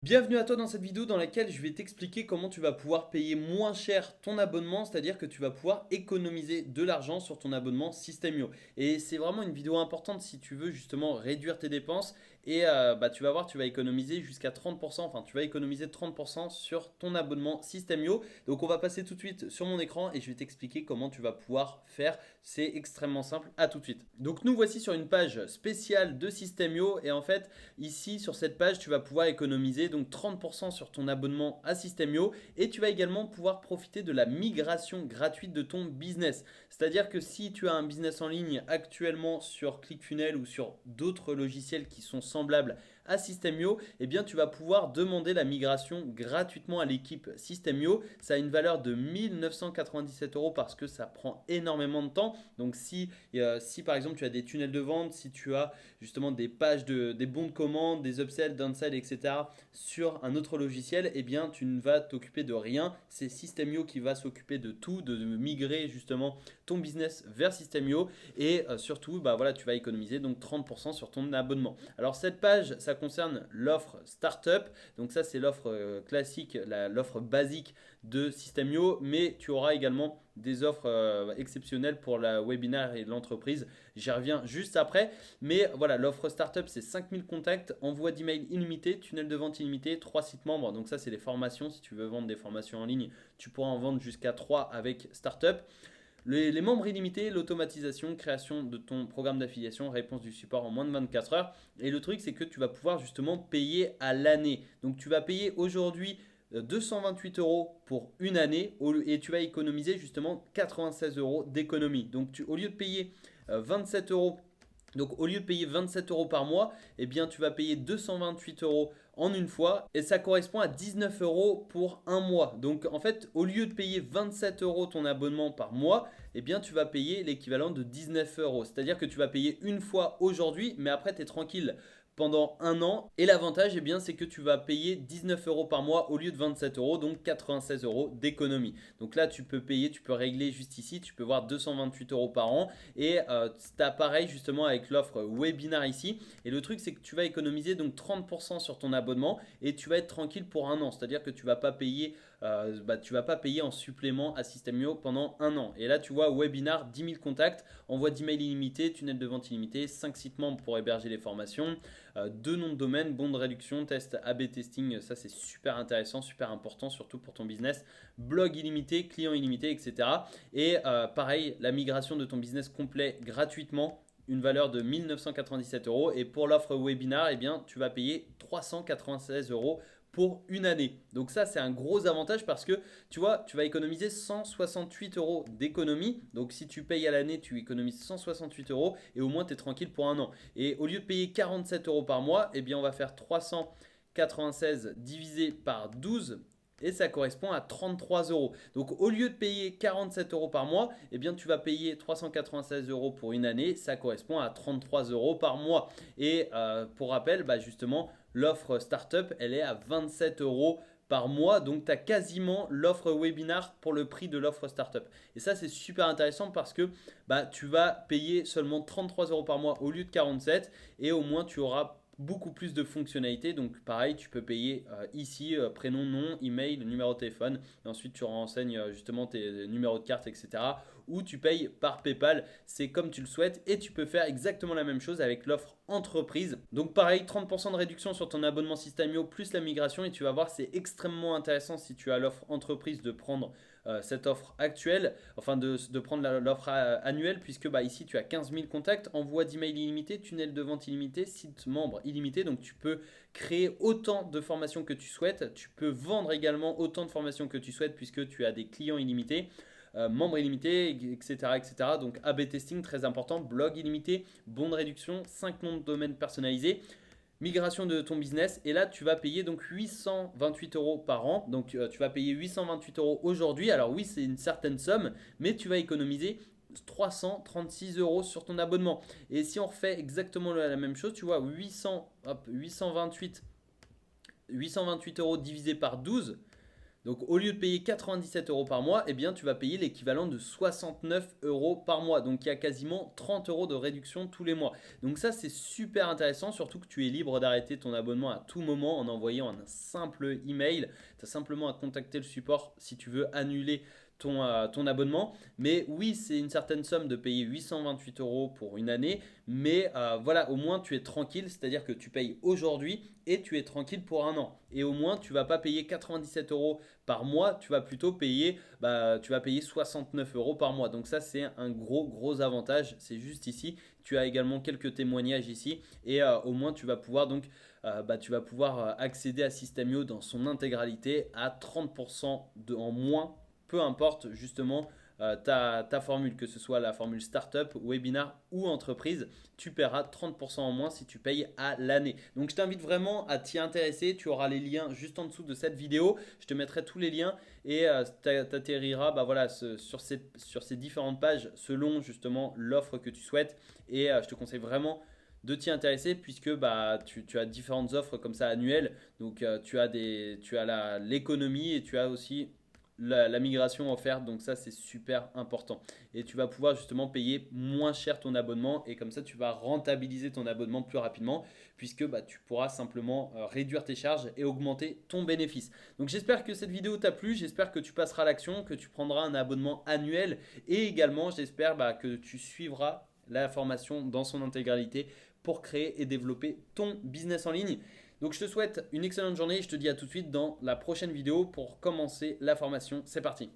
Bienvenue à toi dans cette vidéo dans laquelle je vais t'expliquer comment tu vas pouvoir payer moins cher ton abonnement, c'est-à-dire que tu vas pouvoir économiser de l'argent sur ton abonnement Systemio. Et c'est vraiment une vidéo importante si tu veux justement réduire tes dépenses et tu vas voir, tu vas économiser jusqu'à 30%, enfin tu vas économiser 30% sur ton abonnement Systemio. Donc on va passer tout de suite sur mon écran et je vais t'expliquer comment tu vas pouvoir faire. C'est extrêmement simple, à tout de suite. Donc nous voici sur une page spéciale de Systemio et en fait ici sur cette page tu vas pouvoir économiser donc 30% sur ton abonnement à Systemio et tu vas également pouvoir profiter de la migration gratuite de ton business. C'est-à-dire que si tu as un business en ligne actuellement sur ClickFunnels ou sur d'autres logiciels qui sont semblables à Systemio, eh bien tu vas pouvoir demander la migration gratuitement à l'équipe Systemio. Ça a une valeur de 1997 euros parce que ça prend énormément de temps. Donc si par exemple tu as des tunnels de vente, si tu as justement des pages des bons de commande, des upsells, downsells, etc. sur un autre logiciel, eh bien tu ne vas t'occuper de rien. C'est Systemio qui va s'occuper de tout, de migrer justement ton business vers Systemio et surtout voilà, tu vas économiser donc 30% sur ton abonnement. Alors cette page, ça concerne l'offre Startup. Donc ça c'est l'offre classique, l'offre basique de Systemio, mais tu auras également des offres exceptionnelles pour la webinaire et l'entreprise. J'y reviens juste après. Mais voilà, l'offre startup, c'est 5000 contacts, envoi d'email illimité, tunnel de vente illimité, 3 sites membres. Donc ça, c'est les formations. Si tu veux vendre des formations en ligne, tu pourras en vendre jusqu'à 3 avec Startup. Les membres illimités, l'automatisation, création de ton programme d'affiliation, réponse du support en moins de 24 heures. Et le truc, c'est que tu vas pouvoir justement payer à l'année. Donc tu vas payer aujourd'hui 228 euros pour une année et tu vas économiser justement 96 euros d'économie. Donc au lieu de payer 27 euros, donc au lieu de payer 27 euros par mois, eh bien tu vas payer 228 euros en une fois et ça correspond à 19 euros pour un mois. Donc en fait, au lieu de payer 27 euros ton abonnement par mois, eh bien tu vas payer l'équivalent de 19 euros. C'est-à-dire que tu vas payer une fois aujourd'hui, mais après tu es tranquille pendant un an. Et l'avantage, eh bien, c'est que tu vas payer 19 euros par mois au lieu de 27 euros, donc 96 euros d'économie. Donc là, tu peux payer, tu peux régler juste ici, tu peux voir 228 euros par an. Et tu as pareil justement avec l'offre webinar ici. Et le truc, c'est que tu vas économiser donc 30% sur ton abonnement et tu vas être tranquille pour un an. C'est-à-dire que tu vas pas payer, tu vas pas payer en supplément à Systemio pendant un an. Et là, tu vois, webinar, 10 000 contacts, envoi d'email illimité, tunnel de vente illimité, 5 sites membres pour héberger les formations, 2 noms de domaine, bon de réduction, test A/B testing, ça c'est super intéressant, super important, surtout pour ton business, blog illimité, client illimité, etc. Et pareil, la migration de ton business complet gratuitement, une valeur de 1997 euros. Et pour l'offre webinar, eh bien, tu vas payer 396 euros pour une année. Donc ça, c'est un gros avantage parce que tu vois, tu vas économiser 168 euros d'économie. Donc si tu payes à l'année, tu économises 168 euros et au moins tu es tranquille pour un an. Et au lieu de payer 47 euros par mois, eh bien, on va faire 396 divisé par 12 et ça correspond à 33 euros. Donc au lieu de payer 47 euros par mois, eh bien tu vas payer 396 euros pour une année, ça correspond à 33 euros par mois. Et pour rappel, justement, l'offre startup, elle est à 27 euros par mois, donc tu as quasiment l'offre webinar pour le prix de l'offre startup. Et ça, c'est super intéressant parce que tu vas payer seulement 33 euros par mois au lieu de 47 et au moins tu auras beaucoup plus de fonctionnalités. Donc pareil, tu peux payer ici prénom, nom, email, numéro de téléphone. Et ensuite, tu renseignes justement tes numéros de carte, etc. Ou tu payes par PayPal. C'est comme tu le souhaites. Et tu peux faire exactement la même chose avec l'offre entreprise. Donc pareil, 30% de réduction sur ton abonnement Systemio plus la migration. Et tu vas voir, c'est extrêmement intéressant si tu as l'offre entreprise de prendre cette offre actuelle, enfin de prendre l'offre annuelle, puisque ici tu as 15 000 contacts, envoi d'email illimité, tunnel de vente illimité, site membre illimité. Donc tu peux créer autant de formations que tu souhaites. Tu peux vendre également autant de formations que tu souhaites puisque tu as des clients illimités. Membres illimités, etc., etc. Donc A/B testing, très important. Blog illimité, bon de réduction, 5 noms de domaine personnalisés, migration de ton business. Et là, tu vas payer donc 828 euros par an. Donc, tu vas payer 828 euros aujourd'hui. Alors oui, c'est une certaine somme, mais tu vas économiser 336 euros sur ton abonnement. Et si on refait exactement la même chose, tu vois, 828 euros divisé par 12, Donc au lieu de payer 97 euros par mois, eh bien tu vas payer l'équivalent de 69 euros par mois. Donc il y a quasiment 30 euros de réduction tous les mois. Donc ça c'est super intéressant, surtout que tu es libre d'arrêter ton abonnement à tout moment en envoyant un simple email. Tu as simplement à contacter le support si tu veux annuler ton abonnement. Mais oui, c'est une certaine somme de payer 828 euros pour une année. Mais voilà, au moins tu es tranquille, c'est-à-dire que tu payes aujourd'hui et tu es tranquille pour un an. Et au moins tu vas pas payer 97 euros par mois, tu vas plutôt payer, tu vas payer 69 euros par mois. Donc ça c'est un gros avantage. C'est juste ici. Tu as également quelques témoignages ici et au moins tu vas pouvoir donc tu vas pouvoir accéder à Systemio dans son intégralité à 30% en moins, peu importe justement ta formule, que ce soit la formule startup, webinar ou entreprise, tu paieras 30% en moins si tu payes à l'année. Donc je t'invite vraiment à t'y intéresser, tu auras les liens juste en dessous de cette vidéo, je te mettrai tous les liens et tu atterriras voilà, sur ces différentes pages selon justement l'offre que tu souhaites et je te conseille vraiment de t'y intéresser puisque tu as différentes offres comme ça annuelles. Donc tu as l'économie et tu as aussi la migration offerte. Donc ça c'est super important. Et tu vas pouvoir justement payer moins cher ton abonnement et comme ça tu vas rentabiliser ton abonnement plus rapidement puisque tu pourras simplement réduire tes charges et augmenter ton bénéfice. Donc j'espère que cette vidéo t'a plu, j'espère que tu passeras à l'action, que tu prendras un abonnement annuel et également j'espère que tu suivras la formation dans son intégralité pour créer et développer ton business en ligne. Donc je te souhaite une excellente journée et je te dis à tout de suite dans la prochaine vidéo pour commencer la formation. C'est parti.